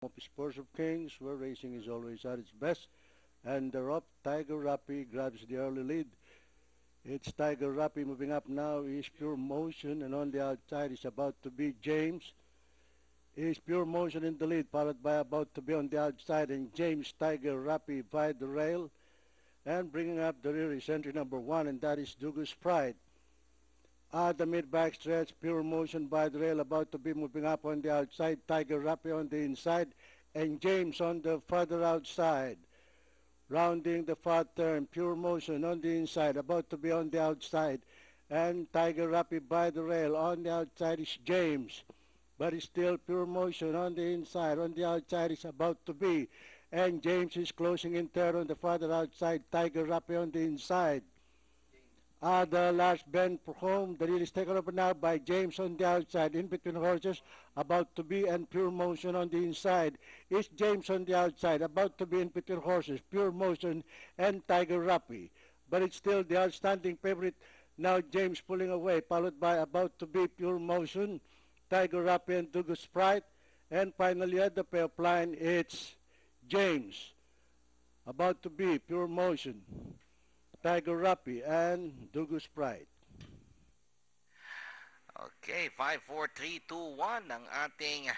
of Sports of Kings, where racing is always at its best. And the rough Tiger Rappy grabs the early lead. It's Tiger Rappy moving up now. Is Pure Motion, and on the outside is about to be James. Is Pure Motion in the lead, followed by about to be on the outside, and James Tiger Rappy by the rail. And bringing up the rear is entry number 1, and that is Dugus Pride. The mid-back stretch, Pure Motion by the rail, about to be moving up on the outside. Tiger Rappy on the inside, and James on the further outside. Rounding the far turn, Pure Motion on the inside, about to be on the outside. And Tiger Rappy by the rail. On the outside is James, but it's still Pure Motion on the inside. On the outside is about to be. And James is closing in third on the farther outside. Tiger Rappy on the inside. The last bend for home. The lead is taken over now by James on the outside. In between horses, about to be, and Pure Motion on the inside. Is James on the outside, about to be in between horses. Pure Motion and Tiger Rappy. But it's still the outstanding favorite. Now James pulling away, followed by about to be Pure Motion, Tiger Rappy and Dugus Sprite. And finally at the payoff line, it's James. About to be Pure Motion, Tiger Rappy, and Dugus Pride. Okay, 5, 4, 3, 2, 1 ang ating